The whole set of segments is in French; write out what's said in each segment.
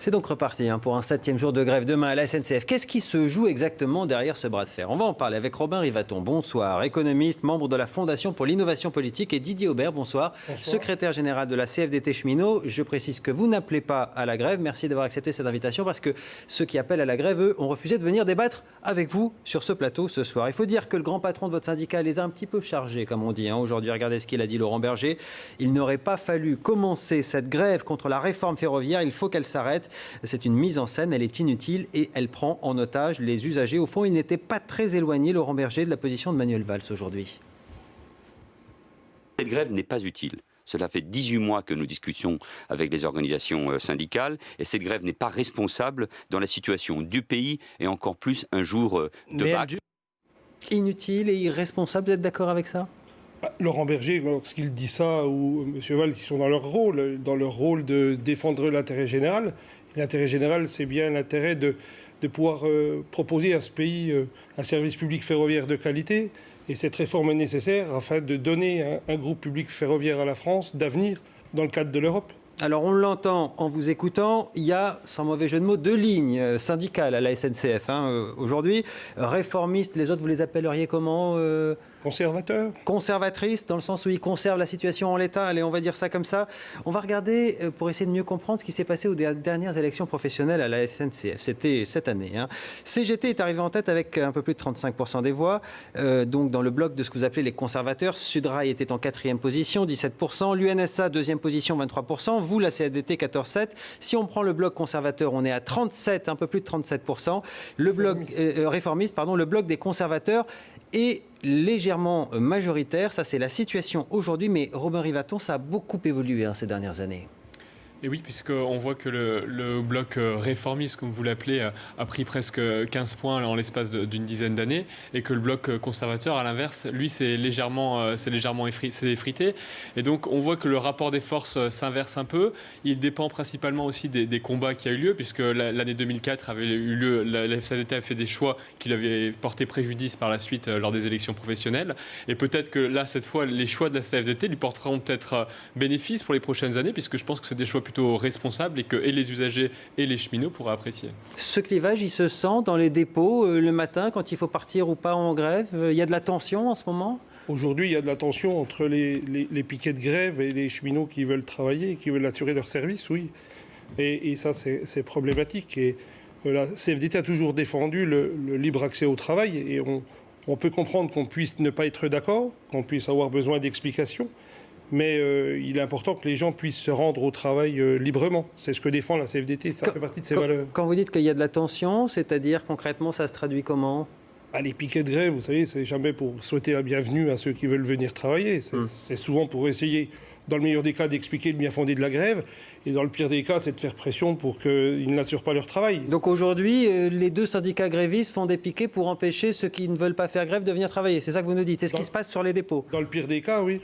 C'est donc reparti pour un 7e jour de grève demain à la SNCF. Qu'est-ce qui se joue exactement derrière ce bras de fer? On va en parler avec Robin Rivaton. Bonsoir, économiste, membre de la Fondation pour l'innovation politique, et Didier Aubert, bonsoir, secrétaire général de la CFDT Cheminots. Je précise que vous n'appelez pas à la grève. Merci d'avoir accepté cette invitation parce que ceux qui appellent à la grève, eux, ont refusé de venir débattre avec vous sur ce plateau ce soir. Il faut dire que le grand patron de votre syndicat les a un petit peu chargés, comme on dit. Aujourd'hui, regardez ce qu'il a dit Laurent Berger. Il n'aurait pas fallu commencer cette grève contre la réforme ferroviaire. Il faut qu'elle s'arrête. C'est une mise en scène, elle est inutile et elle prend en otage les usagers. Au fond, il n'était pas très éloigné, Laurent Berger, de la position de Manuel Valls aujourd'hui. Cette grève n'est pas utile. Cela fait 18 mois que nous discutions avec les organisations syndicales et cette grève n'est pas responsable dans la situation du pays et encore plus un jour de bac. Inutile et irresponsable, vous êtes d'accord avec ça ? Laurent Berger, lorsqu'il dit ça, ou M. Valls, ils sont dans leur rôle de défendre l'intérêt général. L'intérêt général, c'est bien l'intérêt de pouvoir proposer à ce pays un service public ferroviaire de qualité. Et cette réforme est nécessaire afin de donner un groupe public ferroviaire à la France d'avenir dans le cadre de l'Europe. Alors on l'entend en vous écoutant, il y a, sans mauvais jeu de mots, 2 lignes syndicales à la SNCF aujourd'hui. Réformistes, les autres vous les appelleriez comment Conservateurs. Conservatrices, dans le sens où ils conservent la situation en l'état. Allez, on va dire ça comme ça. On va regarder pour essayer de mieux comprendre ce qui s'est passé aux dernières élections professionnelles à la SNCF. C'était cette année. CGT est arrivé en tête avec un peu plus de 35% des voix. Donc dans le bloc de ce que vous appelez les conservateurs, Sudrail était en 4e position, 17%. L'UNSA, 2e position, 23%. Vous, la CFDT, 14,7%. Si on prend le bloc conservateur, on est à 37, un peu plus de 37%. Le bloc réformiste, le bloc des conservateurs est légèrement majoritaire. Ça, c'est la situation aujourd'hui. Mais Robin Rivaton, ça a beaucoup évolué ces dernières années. Et oui, puisqu'on voit que le bloc réformiste, comme vous l'appelez, a pris presque 15 points en l'espace d'une dizaine d'années, et que le bloc conservateur, à l'inverse, lui, c'est légèrement effrité. Et donc, on voit que le rapport des forces s'inverse un peu. Il dépend principalement aussi des combats qui a eu lieu, puisque l'année 2004 avait eu lieu, la FCDT a fait des choix qui lui avaient porté préjudice par la suite lors des élections professionnelles. Et peut-être que là, cette fois, les choix de la CFDT lui porteront peut-être bénéfice pour les prochaines années, puisque je pense que c'est des choix plutôt responsables et que et les usagers et les cheminots pourraient apprécier. Ce clivage, il se sent dans les dépôts le matin quand il faut partir ou pas en grève. Il y a de la tension en ce moment ? Aujourd'hui, il y a de la tension entre les piquets de grève et les cheminots qui veulent travailler, qui veulent assurer leur service, oui. Et ça, c'est problématique. Et la CFDT a toujours défendu le libre accès au travail et on peut comprendre qu'on puisse ne pas être d'accord, qu'on puisse avoir besoin d'explications. Mais il est important que les gens puissent se rendre au travail librement. C'est ce que défend la CFDT, ça fait partie de ses valeurs. Quand vous dites qu'il y a de la tension, c'est-à-dire concrètement, ça se traduit comment ? Les piquets de grève, vous savez, c'est jamais pour souhaiter la bienvenue à ceux qui veulent venir travailler. C'est souvent pour essayer, dans le meilleur des cas, d'expliquer le bien fondé de la grève. Et dans le pire des cas, c'est de faire pression pour qu'ils n'assurent pas leur travail. Donc aujourd'hui, les 2 syndicats grévistes font des piquets pour empêcher ceux qui ne veulent pas faire grève de venir travailler. C'est ça que vous nous dites. C'est ce qui se passe sur les dépôts. Dans le pire des cas, oui.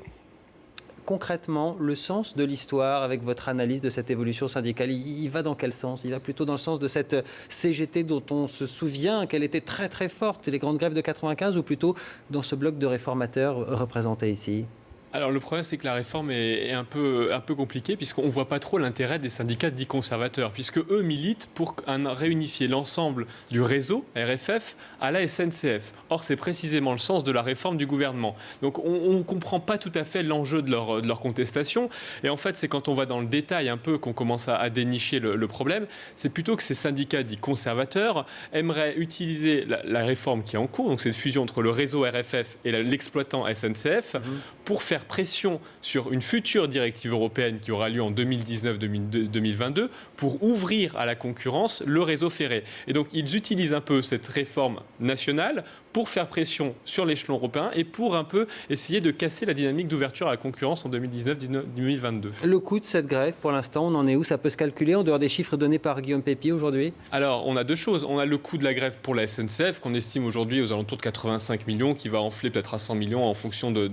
Concrètement, le sens de l'histoire, avec votre analyse de cette évolution syndicale, il va dans quel sens ? Il va plutôt dans le sens de cette CGT dont on se souvient qu'elle était très très forte, les grandes grèves de 95, ou plutôt dans ce bloc de réformateurs représentés ici ? Alors le problème, c'est que la réforme est un peu compliquée, puisqu'on ne voit pas trop l'intérêt des syndicats dits conservateurs, puisque eux militent pour réunifier l'ensemble du réseau RFF à la SNCF. Or, c'est précisément le sens de la réforme du gouvernement. Donc on ne comprend pas tout à fait l'enjeu de leur contestation. Et en fait, c'est quand on va dans le détail un peu qu'on commence à dénicher le problème. C'est plutôt que ces syndicats dits conservateurs aimeraient utiliser la réforme qui est en cours, donc cette fusion entre le réseau RFF et l'exploitant SNCF, pour faire pression sur une future directive européenne qui aura lieu en 2019-2022 pour ouvrir à la concurrence le réseau ferré. Et donc, ils utilisent un peu cette réforme nationale pour faire pression sur l'échelon européen et pour un peu essayer de casser la dynamique d'ouverture à la concurrence en 2019-2022. Le coût de cette grève, pour l'instant, on en est où ? Ça peut se calculer en dehors des chiffres donnés par Guillaume Pépi aujourd'hui ? Alors, on a 2 choses. On a le coût de la grève pour la SNCF, qu'on estime aujourd'hui aux alentours de 85 millions, qui va enfler peut-être à 100 millions en fonction de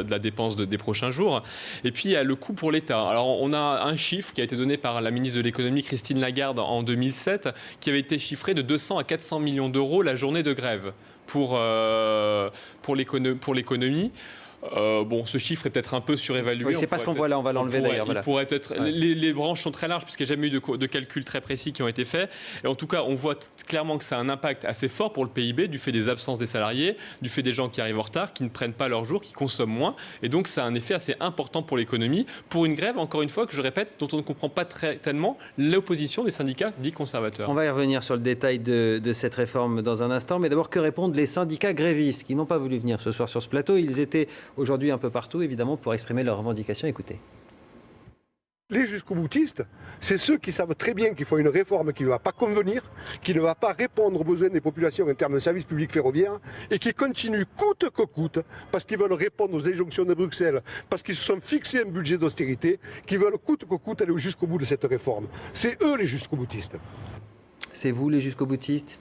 la dépense des prochains jours. Et puis, il y a le coût pour l'État. Alors, on a un chiffre qui a été donné par la ministre de l'économie, Christine Lagarde, en 2007, qui avait été chiffré de 200 à 400 millions d'euros la journée de grève pour l'économie. Ce chiffre est peut-être un peu surévalué. Oui, c'est pas ce qu'on voit là, on va l'enlever d'ailleurs. Voilà. Les branches sont très larges puisqu'il n'y a jamais eu de calculs très précis qui ont été faits. Et en tout cas, on voit clairement que ça a un impact assez fort pour le PIB du fait des absences des salariés, du fait des gens qui arrivent en retard, qui ne prennent pas leur jour, qui consomment moins. Et donc, ça a un effet assez important pour l'économie. Pour une grève, encore une fois, que je répète, dont on ne comprend pas tellement l'opposition des syndicats dits conservateurs. On va y revenir sur le détail de cette réforme dans un instant. Mais d'abord, que répondent les syndicats grévistes qui n'ont pas voulu venir ce soir sur ce plateau? Ils étaient aujourd'hui un peu partout, évidemment, pour exprimer leurs revendications. Écoutez. Les jusqu'au-boutistes, c'est ceux qui savent très bien qu'il faut une réforme qui ne va pas convenir, qui ne va pas répondre aux besoins des populations en termes de services publics ferroviaires et qui continuent coûte que coûte, parce qu'ils veulent répondre aux injonctions de Bruxelles, parce qu'ils se sont fixés un budget d'austérité, qui veulent coûte que coûte aller jusqu'au bout de cette réforme. C'est eux les jusqu'au-boutistes. C'est vous les jusqu'au-boutistes?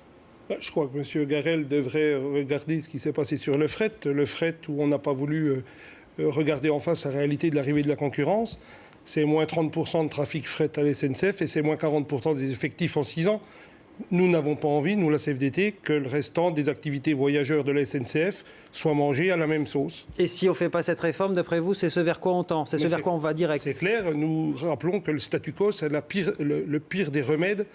Je crois que M. Garel devrait regarder ce qui s'est passé sur le fret où on n'a pas voulu regarder en face la réalité de l'arrivée de la concurrence. C'est moins 30% de trafic fret à la SNCF et c'est moins 40% des effectifs en 6 ans. Nous n'avons pas envie, nous la CFDT, que le restant des activités voyageurs de la SNCF soit mangé à la même sauce. Et si on ne fait pas cette réforme, d'après vous, c'est ce vers quoi on tend? C'est ce vers quoi on va direct? C'est clair, nous rappelons que le statu quo, c'est le pire des remèdes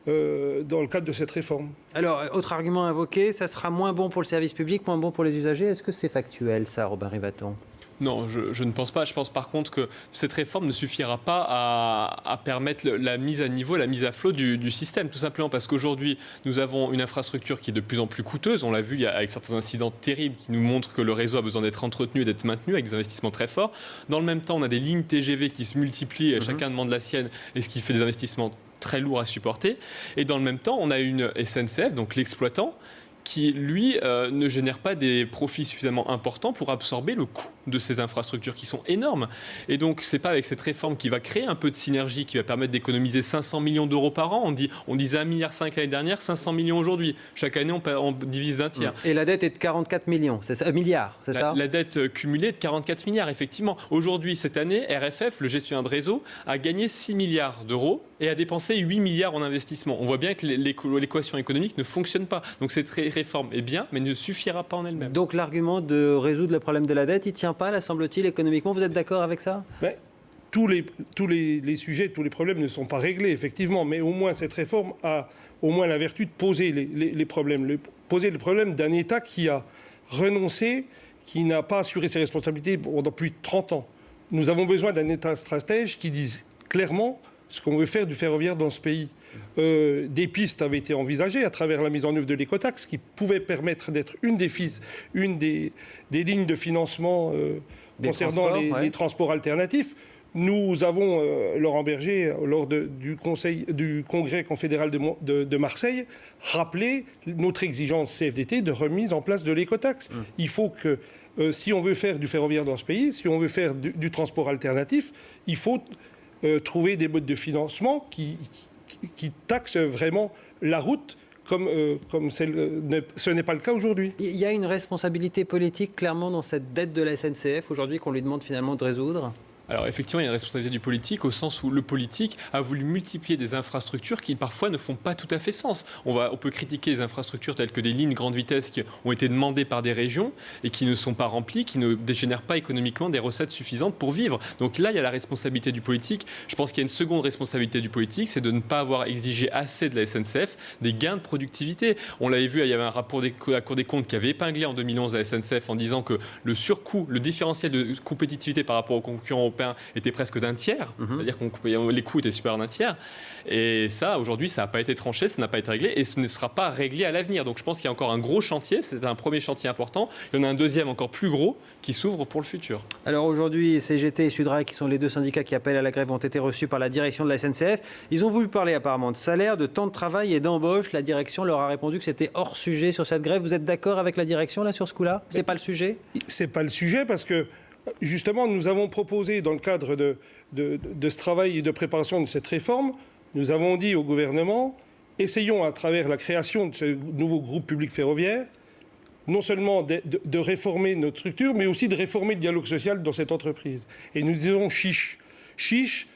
dans le cadre de cette réforme. Alors, autre argument invoqué, ça sera moins bon pour le service public, moins bon pour les usagers. Est-ce que c'est factuel, ça, Robin Rivaton? Non, je ne pense pas. Je pense par contre que cette réforme ne suffira pas à permettre la mise à niveau, la mise à flot du système, tout simplement parce qu'aujourd'hui, nous avons une infrastructure qui est de plus en plus coûteuse. On l'a vu avec certains incidents terribles qui nous montrent que le réseau a besoin d'être entretenu et d'être maintenu avec des investissements très forts. Dans le même temps, on a des lignes TGV qui se multiplient, chacun demande la sienne, et ce qui fait des investissements très lourds à supporter. Et dans le même temps, on a une SNCF, donc l'exploitant, qui, lui, ne génère pas des profits suffisamment importants pour absorber le coût de ces infrastructures qui sont énormes. Et donc, ce n'est pas avec cette réforme qui va créer un peu de synergie, qui va permettre d'économiser 500 millions d'euros par an. On disait 1,5 milliard l'année dernière, 500 millions aujourd'hui. Chaque année, on divise d'un tiers. Et la dette est de 44 millions, c'est ça, milliards, c'est ça? La dette cumulée est de 44 milliards, effectivement. Aujourd'hui, cette année, RFF, le gestionnaire de réseau, a gagné 6 milliards d'euros et a dépensé 8 milliards en investissement. On voit bien que l'équation économique ne fonctionne pas. Donc cette réforme est bien, mais ne suffira pas en elle-même. Donc l'argument de résoudre le problème de la dette, il ne tient pas, là, semble-t-il, économiquement. Vous êtes d'accord avec ça? Tous les sujets, tous les problèmes ne sont pas réglés, effectivement, mais au moins cette réforme a au moins la vertu de poser les problèmes. Poser le problème d'un État qui a renoncé, qui n'a pas assuré ses responsabilités pendant plus de 30 ans. Nous avons besoin d'un État stratège qui dise clairement ce qu'on veut faire du ferroviaire dans ce pays. Des pistes avaient été envisagées à travers la mise en œuvre de l'écotaxe qui pouvait permettre d'être une des lignes de financement concernant les transports alternatifs. Nous avons, Laurent Berger, lors du Congrès confédéral de Marseille, rappelé notre exigence CFDT de remise en place de l'écotaxe. Il faut que, si on veut faire du ferroviaire dans ce pays, si on veut faire du transport alternatif, il faut trouver des modes de financement qui taxent vraiment la route comme ce n'est pas le cas aujourd'hui. Il y a une responsabilité politique clairement dans cette dette de la SNCF aujourd'hui qu'on lui demande finalement de résoudre? Alors effectivement, il y a une responsabilité du politique au sens où le politique a voulu multiplier des infrastructures qui parfois ne font pas tout à fait sens. On peut critiquer des infrastructures telles que des lignes grande vitesse qui ont été demandées par des régions et qui ne sont pas remplies, qui ne génèrent pas économiquement des recettes suffisantes pour vivre. Donc là, il y a la responsabilité du politique. Je pense qu'il y a une seconde responsabilité du politique, c'est de ne pas avoir exigé assez de la SNCF des gains de productivité. On l'avait vu, il y avait un rapport de la Cour des comptes qui avait épinglé en 2011 la SNCF en disant que le surcoût, le différentiel de compétitivité par rapport aux concurrents européens était presque d'un tiers, c'est-à-dire que les coûts étaient supérieurs d'un tiers. Et ça, aujourd'hui, ça n'a pas été tranché, ça n'a pas été réglé et ce ne sera pas réglé à l'avenir. Donc je pense qu'il y a encore un gros chantier, c'est un premier chantier important. Il y en a un deuxième encore plus gros qui s'ouvre pour le futur. Alors aujourd'hui, CGT et Sudrail, qui sont les deux syndicats qui appellent à la grève, ont été reçus par la direction de la SNCF. Ils ont voulu parler apparemment de salaire, de temps de travail et d'embauche. La direction leur a répondu que c'était hors sujet sur cette grève. Vous êtes d'accord avec la direction là sur ce coup-là? C'est pas le sujet? C'est pas le sujet parce que justement, nous avons proposé, dans le cadre de ce travail et de préparation de cette réforme, nous avons dit au gouvernement, essayons à travers la création de ce nouveau groupe public ferroviaire, non seulement de réformer notre structure, mais aussi de réformer le dialogue social dans cette entreprise. Et nous disons chiche. Chiche,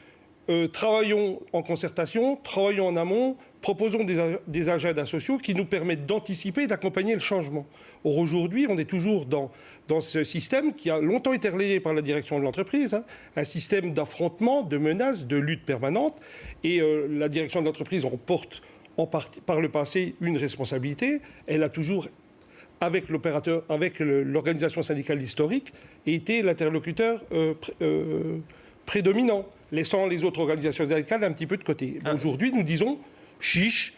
travaillons en concertation, travaillons en amont, proposons des agendas sociaux qui nous permettent d'anticiper et d'accompagner le changement. Or, aujourd'hui, on est toujours dans ce système qui a longtemps été relayé par la direction de l'entreprise, un système d'affrontement, de menaces, de lutte permanente. Et la direction de l'entreprise en porte par le passé une responsabilité. Elle a toujours, avec l'opérateur, avec l'organisation syndicale historique, été l'interlocuteur prédominant, laissant les autres organisations syndicales un petit peu de côté. Aujourd'hui, nous disons, chiche,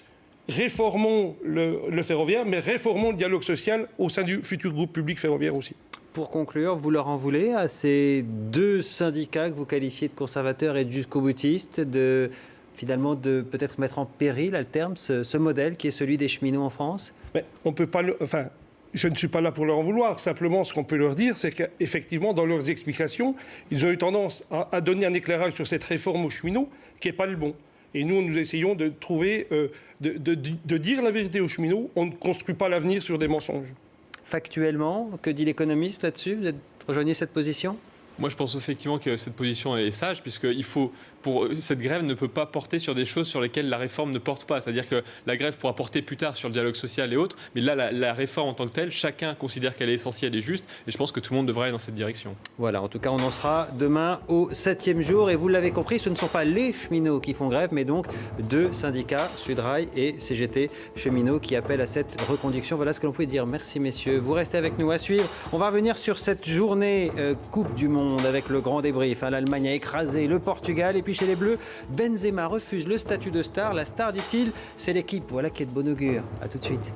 réformons le ferroviaire, mais réformons le dialogue social au sein du futur groupe public ferroviaire aussi. Pour conclure, vous leur en voulez à ces deux syndicats que vous qualifiez de conservateurs et de jusqu'au-boutistes, finalement de peut-être mettre en péril à terme ce modèle qui est celui des cheminots en France? Mais on peut pas je ne suis pas là pour leur en vouloir. Simplement, ce qu'on peut leur dire, c'est qu'effectivement, dans leurs explications, ils ont eu tendance à donner un éclairage sur cette réforme aux cheminots qui n'est pas le bon. Et nous, nous essayons de trouver, de dire la vérité aux cheminots. On ne construit pas l'avenir sur des mensonges. Factuellement, que dit l'économiste là-dessus? Vous rejoignez cette position? Moi, je pense effectivement que cette position est sage, puisque cette grève ne peut pas porter sur des choses sur lesquelles la réforme ne porte pas. C'est-à-dire que la grève pourra porter plus tard sur le dialogue social et autres, mais là, la réforme en tant que telle, chacun considère qu'elle est essentielle et juste, et je pense que tout le monde devrait aller dans cette direction. Voilà, en tout cas, on en sera demain au 7e jour, et vous l'avez compris, ce ne sont pas les cheminots qui font grève, mais donc deux syndicats, Sudrail et CGT Cheminots, qui appellent à cette reconduction. Voilà ce que l'on pouvait dire. Merci messieurs, vous restez avec nous à suivre. On va revenir sur cette journée Coupe du Monde avec le grand débrief. L'Allemagne a écrasé le Portugal, et puis chez les Bleus, Benzema refuse le statut de star. La star, dit-il, c'est l'équipe. Voilà qui est de bon augure. À tout de suite.